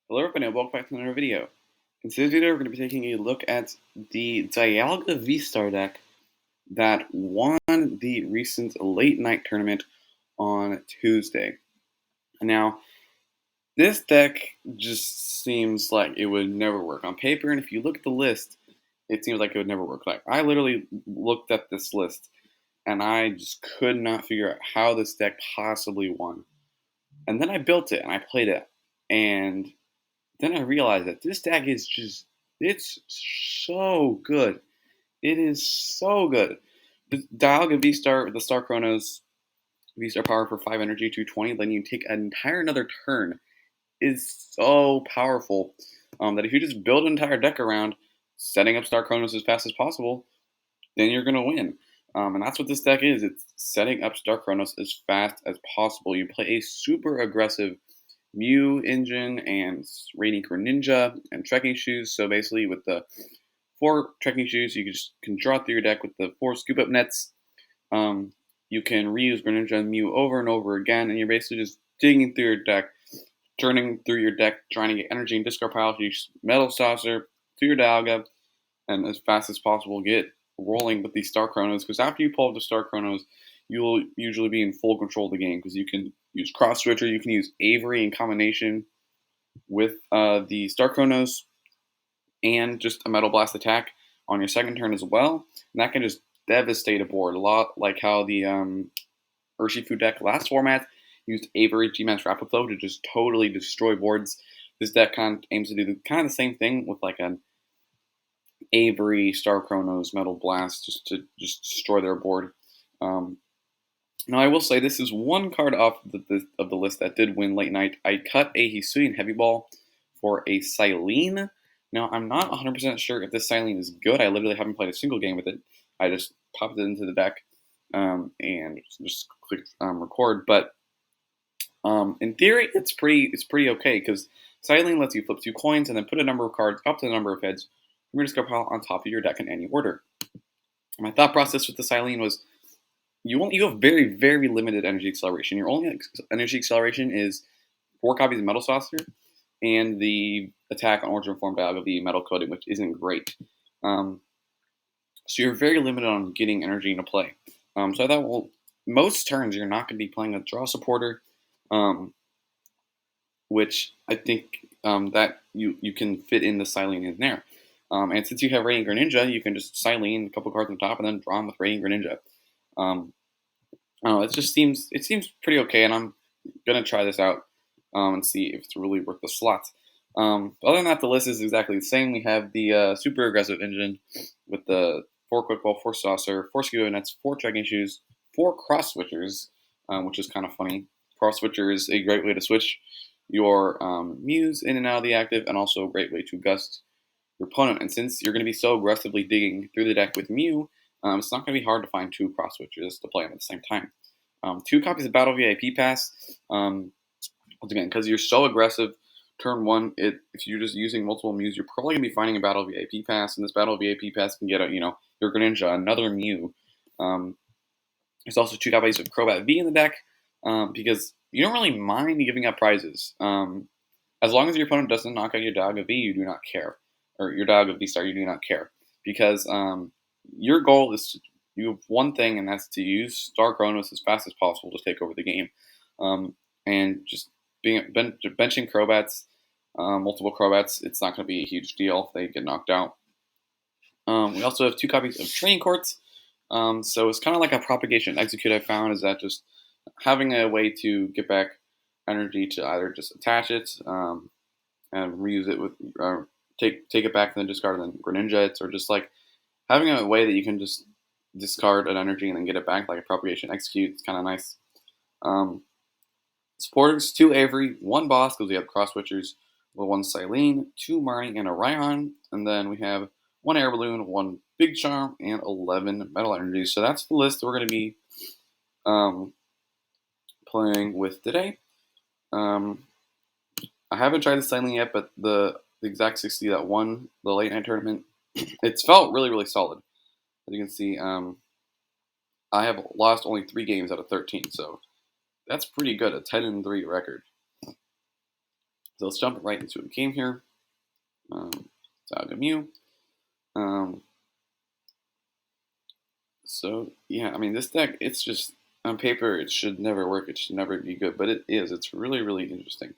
Hello everybody and welcome back to another video. In today's video we're going to be taking a look at the Dialga VSTAR deck that won the recent late night tournament on Tuesday. Now, this deck just seems like it would never work on paper, and if you look at the list, it seems like it would never work. Like, I literally looked at this list and I just could not figure out how this deck possibly won. And then I built it and I played it, and then I realized that this deck is it's so good. It is so good. The Dialga V-Star, the Star Chronos V-Star power for 5 energy, 220, letting you take an entire another turn is so powerful that if you just build an entire deck around setting up Star Chronos as fast as possible, then you're going to win. And that's what this deck is. It's setting up Star Chronos as fast as possible. You play a super aggressive Mew engine and Rainy Greninja and trekking shoes. So basically, with the 4 trekking shoes, you can draw through your deck with the 4 scoop up nets. You can reuse Greninja and Mew over and over again, and you're basically just digging through your deck, turning through your deck, trying to get energy and discard piles. You Metal Saucer through your Dialga, and as fast as possible get rolling with these Star Chronos. Because after you pull up the Star Chronos, you'll usually be in full control of the game because you can use Cross Switcher, you can use Avery in combination with the Star Chronos and just a Metal Blast attack on your second turn as well. And that can just devastate a board. A lot like how the Urshifu deck last format used Avery G-Max Rapid Flow to just totally destroy boards. This deck kind of aims to do the same thing with like an Avery Star Chronos Metal Blast just to destroy their board. Now, I will say this is one card off of the list that did win late night. I cut a Hisuian Heavy Ball for a Silene. Now, I'm not 100% sure if this Silene is good. I literally haven't played a single game with it. I just popped it into the deck and just clicked record. But in theory, it's pretty okay because Silene lets you flip 2 coins and then put a number of cards up to the number of heads from your discard pile on top of your deck in any order. My thought process with the Silene was you have very, very limited energy acceleration. Your only energy acceleration is 4 copies of Metal Saucer and the attack on Origin Form Dialga V Metal Coating, which isn't great. So you're very limited on getting energy into play. So I thought, well, most turns you're not going to be playing a draw supporter, which I think that you can fit in the Silene in there. And since you have Radiant Greninja, you can just Silene a couple cards on top and then draw them with Radiant Greninja. I don't know, it seems pretty okay, and I'm gonna try this out and see if it's really worth the slot. Other than that, the list is exactly the same. We have the super aggressive engine with the 4 quick ball, 4 saucer, 4 scuba nets, 4 trekking shoes, 4 cross switchers, which is kind of funny. Cross switcher is a great way to switch your Mews in and out of the active, and also a great way to gust your opponent. And since you're going to be so aggressively digging through the deck with Mew, it's not going to be hard to find 2 cross switches to play them at the same time. 2 copies of Battle VIP Pass. Once again, because you're so aggressive, turn 1, if you're just using multiple Mews, you're probably going to be finding a Battle VIP Pass, and this Battle VIP Pass can get your Greninja, another Mew. There's also 2 copies of Crobat V in the deck, because you don't really mind giving up prizes. As long as your opponent doesn't knock out your Dialga V, you do not care. Or your Dialga V-Star, you do not care. Because your goal is you have one thing, and that's to use Star Chronos as fast as possible to take over the game. And just benching Crobats, multiple Crobats, it's not going to be a huge deal if they get knocked out. We also have 2 copies of Training Courts. So it's kind of like a propagation execute I found, is that just having a way to get back energy to either just attach it and reuse it with, take it back and then discard and then Greninja it, or just like having a way that you can just discard an energy and then get it back, like a propagation execute. It's kind of nice. Supporters, 2 Avery, 1 Boss, because we have cross switchers, 1 Silene, 2 Marnie, and a Raihan. And then we have 1 Air Balloon, 1 Big Charm, and 11 Metal Energies. So that's the list we're going to be playing with today. I haven't tried the Silene yet, but the exact 60 that won the late night tournament, it's felt really, really solid. As you can see, I have lost only 3 games out of 13, so that's pretty good, a 10-3 record. So let's jump right into the game here. Dialga Mew. So yeah, I mean this deck, it's just on paper it should never work. It should never be good, but it is. It's really really interesting.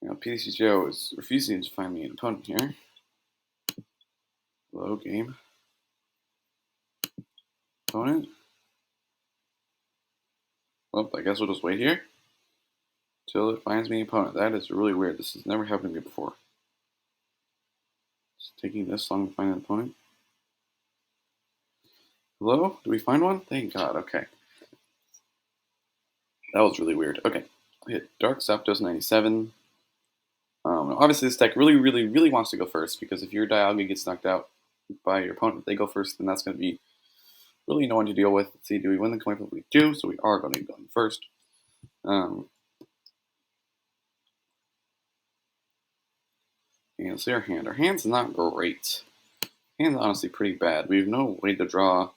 PDC Joe is refusing to find me an opponent here. Hello game. Opponent. Well, I guess we'll just wait here till it finds me an opponent. That is really weird. This has never happened to me before. It's taking this long to find an opponent. Hello? Do we find one? Thank God. Okay. That was really weird. Okay. I hit Dark Zapdos 97. Obviously, this deck really, really, really wants to go first because if your Dialga gets knocked out by your opponent, if they go first, then that's going to be really annoying to deal with. Let's see, do we win the coin flip? We do, so we are going to be going first. And see our hand. Our hand's not great. Hand's honestly pretty bad. We have no way to draw.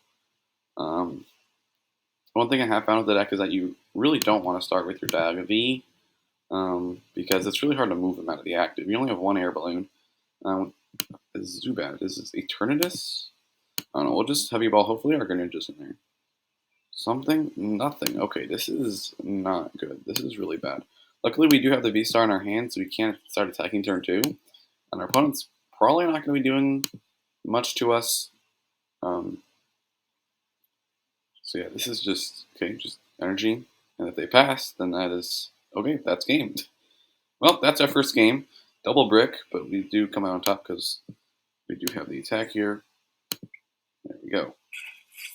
One thing I have found with the deck is that you really don't want to start with your Dialga V because it's really hard to move them out of the active. You only have one air balloon. This is Zubat. This is Eternatus. I don't know. We'll just Heavy Ball. Hopefully our Greninja's in there. Something? Nothing. Okay, this is not good. This is really bad. Luckily, we do have the V-Star in our hand, so we can't start attacking turn 2. And our opponent's probably not going to be doing much to us. So yeah, this is just, okay, just energy. And if they pass, then that is, okay, that's game. Well, that's our first game. Double brick, but we do come out on top because we do have the attack here. There we go.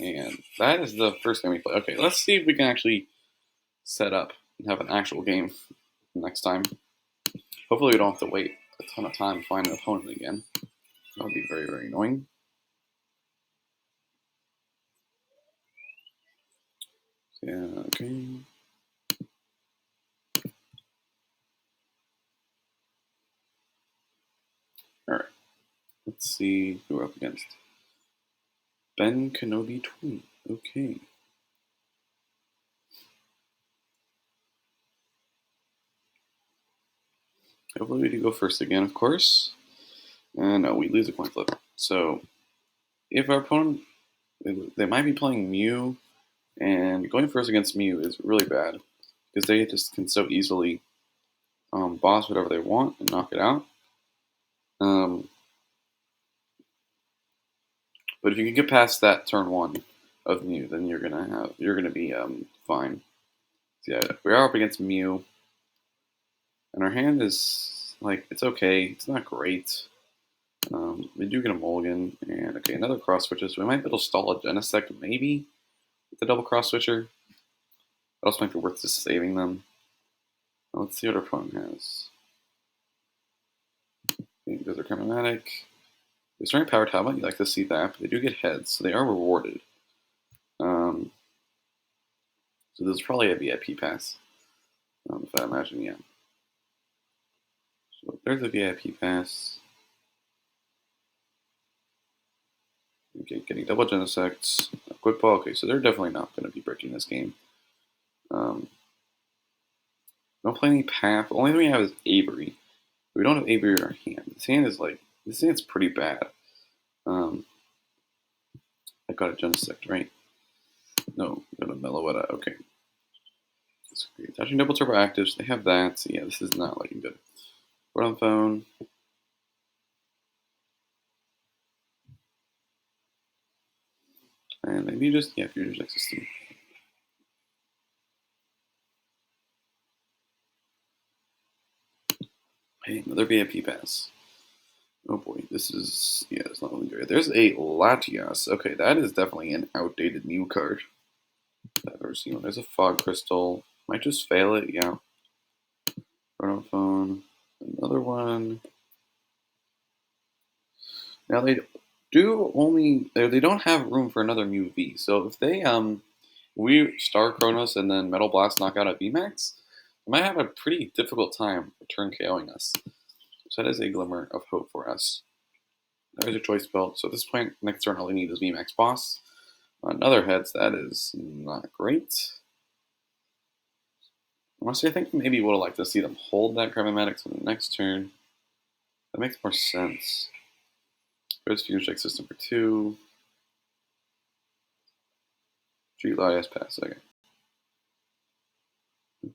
And that is the first game we play. Okay, let's see if we can actually set up and have an actual game next time. Hopefully we don't have to wait a ton of time to find an opponent again. That would be very, very annoying. Yeah, okay. Alright. Let's see who we're up against. Ben Kenobi 20. Okay. Hopefully we do go first again, of course. And no, we lose a coin flip. So if our opponent, they might be playing Mew, and going first against Mew is really bad because they just can so easily boss whatever they want and knock it out. But if you can get past that turn 1 of Mew, then you're gonna be fine. So yeah, we are up against Mew, and our hand is like it's okay. It's not great. We do get a mulligan, and okay, another cross switcher. So we might be able to stall a Genesect maybe with the double cross switcher. That also might be worth just saving them. Let's see what our opponent has. There's our Chromatic. They're starting Power Talbot. You like to see that, but they do get heads, so they are rewarded. So this is probably a VIP pass, if I imagine, yeah. So there's a VIP pass. Okay, getting double Genesects. Quick Ball. Okay, so they're definitely not going to be breaking this game. Don't play any Path. The only thing we have is Avery. We don't have Avery in our hand. This hand's pretty bad. I got a Genesect, right? No, got a Meloetta. Okay. Attaching double turbo actives. They have that. So yeah, this is not looking good. Word on phone. And maybe just, yeah, Future Tech System. Hey, another VIP pass. Oh boy, this is, yeah, it's not really great. There's a Latias. Okay, that is definitely an outdated new card that I've ever seen. There's a Fog Crystal. Might just fail it, yeah. Phone. Another one. Now they don't have room for another Mew V. So if we Star Kronos and then Metal Blast knock out a VMAX, they might have a pretty difficult time return KOing us. So that is a glimmer of hope for us. There's a choice belt. So at this point, next turn all we need is VMAX boss. Another heads, that is not great. Honestly, I think maybe would have liked to see them hold that Cryptomatics on the next turn. That makes more sense. There's Fusion Strike System for 2. Treat Latias pass, okay.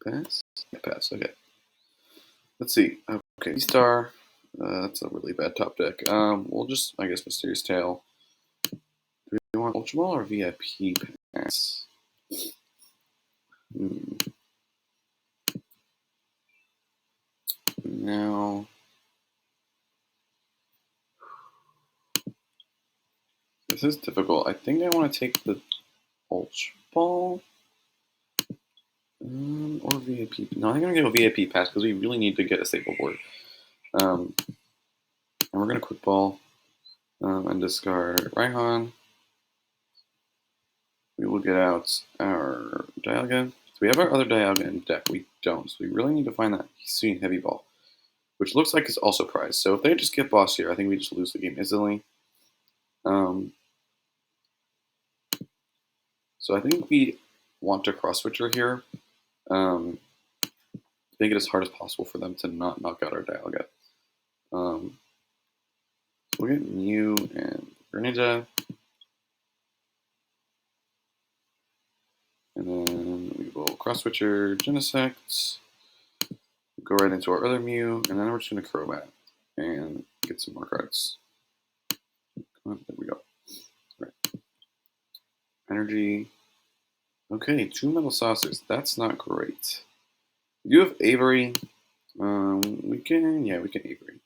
Pass? Yeah, pass, okay. Let's see. Okay, V-Star. That's a really bad top deck. We'll just, I guess, Mysterious Tail. Do we want Ultra Ball or VIP pass? Now, this is difficult. I think I want to take the Ultra Ball. Or VIP. No, I'm going to go VIP pass because we really need to get a staple board. And we're going to Quick Ball and discard Raihan. We will get out our Dialga. So we have our other Dialga in deck. We don't. So we really need to find that Hisuian Heavy Ball, which looks like it's also prized. So if they just get boss here, I think we just lose the game instantly. So I think we want to cross switcher here. Make it as hard as possible for them to not knock out our Dialga. So we'll get Mew and Greninja. And then we will cross switcher Genesect. Go right into our other Mew, and then we're just going to Crobat and get some more cards. Come on, there we go. Right. Energy. Okay, 2 Metal Saucers. That's not great. We do have Avery. We can Avery.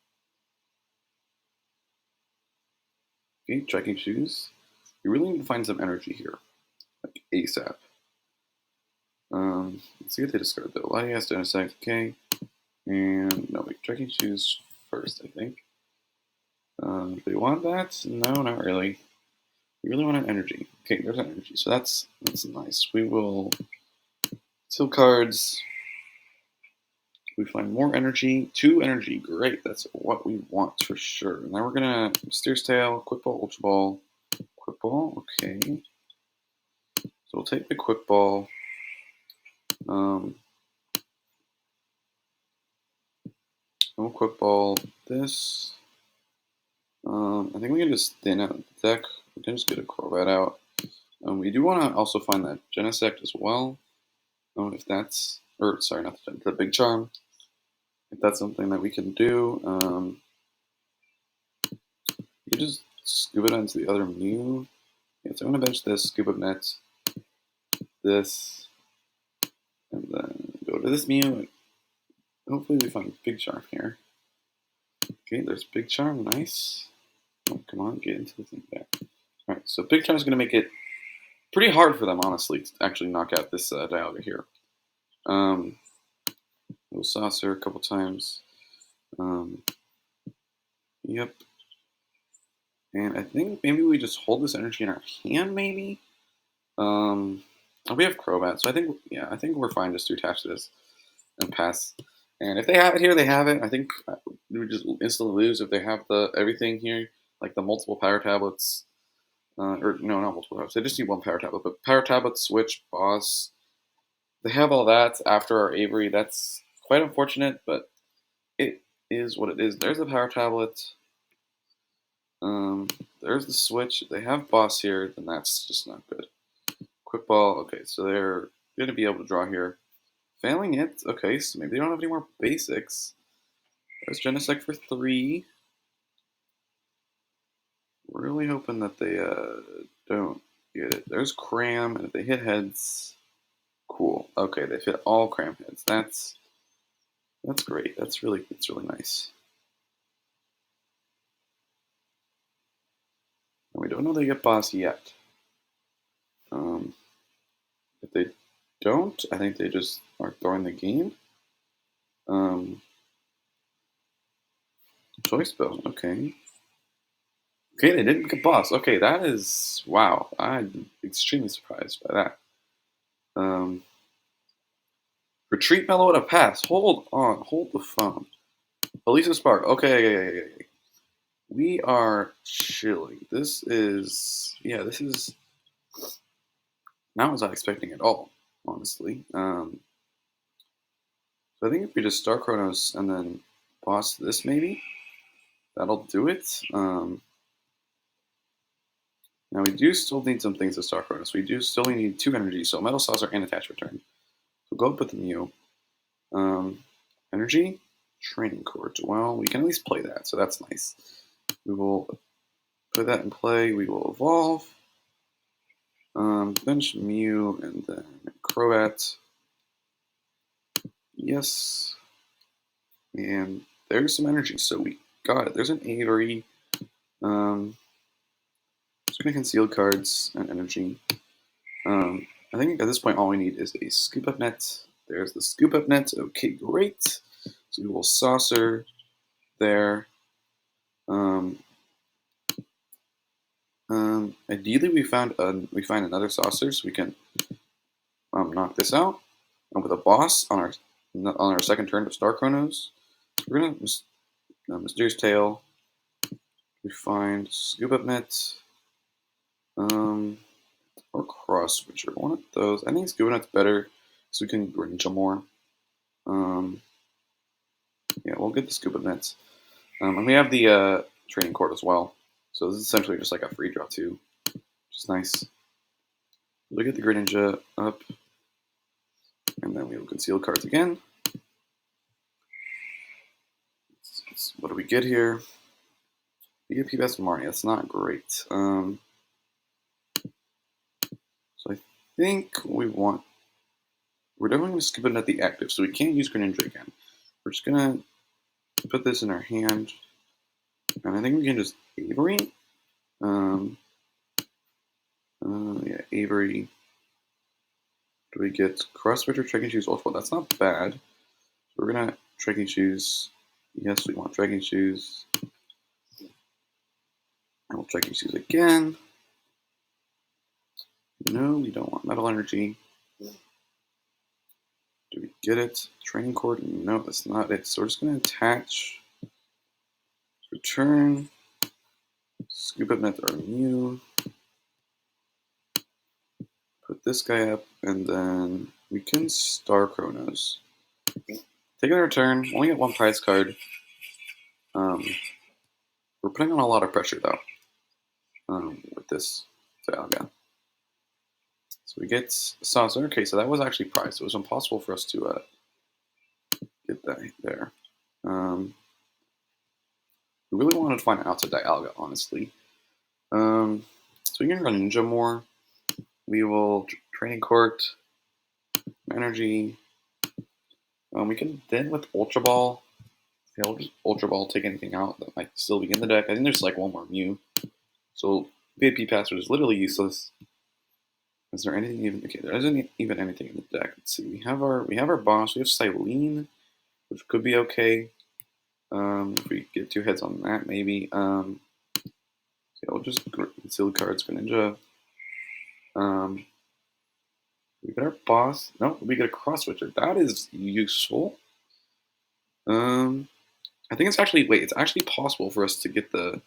Okay, Striking Shoes. We really need to find some energy here, like ASAP. Let's see what they discard though. Latias, Genesect, okay. And no, wait, Striking Shoes first, I think. Do they want that? No, not really. We really want an energy. Okay, there's an energy, so that's nice. We will steal cards. We find more energy. 2 energy, great. That's what we want for sure. Now we're gonna Mysterious Tail, Quick Ball, Ultra Ball, Quick Ball. Okay. So we'll take the Quick Ball. We'll Quick Ball this. I think we can just thin out the deck. We can just get a Crobat out. We do want to also find that Genesect as well. If that's, or sorry, not the Big Charm. If that's something that we can do, you just scoop it onto the other Mew. Yeah, so I'm gonna bench this, scoop up net, this, and then go to this Mew. And hopefully we find Big Charm here. Okay, there's Big Charm, nice. Oh, come on, get into the thing there. Alright, so Big Charm is gonna make it pretty hard for them, honestly, to actually knock out this Dialga here. We'll Saucer a couple times. Yep. And I think maybe we just hold this energy in our hand, maybe? We have Crobat, so I think we're fine just to attach this and pass. And if they have it here, they have it. I think we would just instantly lose if they have everything here, like the multiple power tablets. Or no, not multiple tablets. They just need 1 power tablet, but power tablet, switch, boss. They have all that after our Avery. That's quite unfortunate, but it is what it is. There's the power tablet. There's the switch. They have boss here, then that's just not good. Quick Ball. Okay, so they're going to be able to draw here. Failing it. Okay, so maybe they don't have any more basics. There's Genesect for 3. We're really hoping that they don't get it. There's Cram, and if they hit heads, cool. Okay, they fit all Cram heads. That's great. That's really nice. And we don't know they get boss yet. If they don't, I think they just are throwing the game. Choice Bill, okay. Okay, they didn't get boss. Okay, that is, wow. I'm extremely surprised by that. Retreat Mellow at a pass. Hold on, hold the phone. Elisa Spark, okay. We are chilling. This is not what I was expecting at all, honestly. But I think if we just Star Chronos and then boss this, maybe that'll do it. Now we do still need some things to Star Chronos. We do still need 2 energy, so Metal Saucer and Attach Return. So go put the Mew. Energy, Training Court. Well, we can at least play that, so that's nice. We will put that in play. We will evolve. Bench Mew and then Croat. Yes. And there's some energy, so we got it. There's an Avery. Just gonna conceal cards and energy. I think at this point all we need is a Scoop Up Net. There's the Scoop Up Net. Okay, great. So we will Saucer there. Ideally, we find another Saucer so we can knock this out. And with a boss on our second turn of Star Chronos, we're gonna Mysterious Tail. We find Scoop Up Net. Or Cross Switcher. One of those. I think Scoop Up Net's better so we can Greninja more. Yeah, we'll get the Scoop Up Nets. And we have the Training Court as well. So this is essentially just like a free draw too, which is nice. Look at the Greninja up. And then we will conceal cards again. What do we get here? We get P-Bass and Marnie. That's not great. So I think we're definitely going to skip it at the active, so we can't use Greninja again. We're just going to put this in our hand. And I think we can just Avery. Yeah, Avery. Do we get Cross Switcher, Trekking Shoes, Ultra? That's not bad. So we're going to Trekking Shoes. Yes, we want Trekking Shoes. And we'll Trekking Shoes again. No, we don't want Metal Energy. Do we get it? Training Cord? No, that's not it. So we're just going to attach, return, Scoop Up Net our Mew, put this guy up, and then we can Star Chronos. Take another turn, only get one prize card. We're putting on a lot of pressure though with this Dialga. So we get Saucer. Okay, so that was actually prized. It was impossible for us to get that there. We really wanted to find out to Dialga, honestly. So we can run Ninja more. We will Training Court, Energy. We can then with Ultra Ball. Yeah, we'll just Ultra Ball, take anything out that might still be in the deck. I think there's like one more Mew. So VIP Password is literally useless. Is there anything even? Okay, there isn't even anything in the deck. Let's see. We have our boss. We have Silene, which could be okay. If we get 2 hits on that, maybe. Yeah, we'll just conceal cards, Greninja. We get our boss. No, we get a Cross Switcher. That is useful. I think it's actually possible for us to get the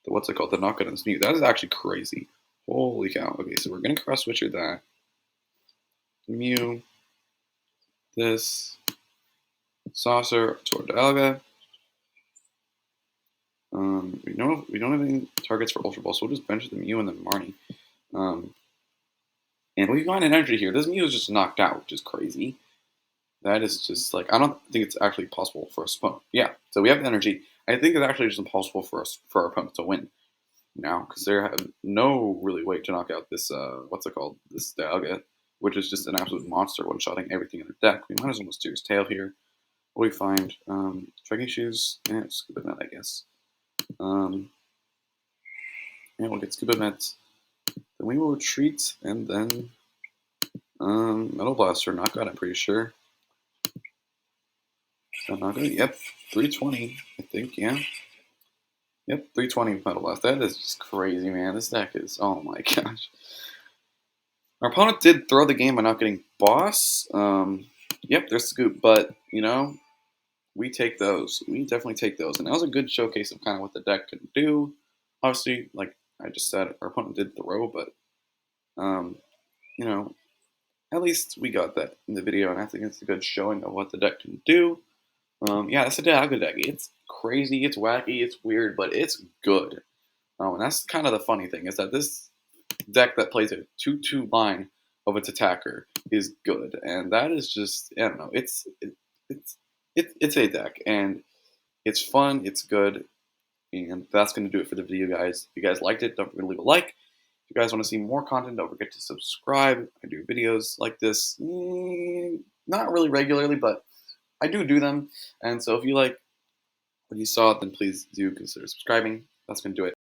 what's it called? The knockout on Mew. That is actually crazy. Holy cow. Okay, so we're gonna Cross Switcher that. Mew. This. Saucer to our Dialga. We don't have any targets for Ultra Ball, so we'll just bench the Mew and then Marnie. And we got an energy here. This Mew is just knocked out, which is crazy. That is just like, I don't think it's actually possible for us. Yeah, so we have the energy. I think it's actually just impossible for our opponent to win now, because there have no really way to knock out this what's it called? This Dialga, which is just an absolute monster, one-shotting everything in their deck. We might as well Mysterious Tail here. What do we find? Trekking Shoes and Scuba Net, I guess. And we'll get Scuba Net. Then we will retreat and then Metal Blaster knockout, I'm pretty sure. Knockout? Yep, 320, I think, yeah. Yep, 320 Metal Blast. That is just crazy, man. This deck is, oh my gosh. Our opponent did throw the game by not getting boss. Yep, there's Scoop, but, you know, we take those. We definitely take those. And that was a good showcase of kind of what the deck can do. Obviously, like I just said, our opponent did throw, but, you know, at least we got that in the video, and I think it's a good showing of what the deck can do. Yeah, that's a Dialga deck. It's crazy, it's wacky, it's weird, but it's good. And that's kind of the funny thing, is that this deck that plays a 2/2 line of its attacker is good, and that is just, I don't know, it's a deck, and it's fun, it's good, and that's going to do it for the video, guys. If you guys liked it, don't forget to leave a like. If you guys want to see more content, don't forget to subscribe. I do videos like this, not really regularly, but I do them, and so if you like what you saw, then please do consider subscribing. That's going to do it.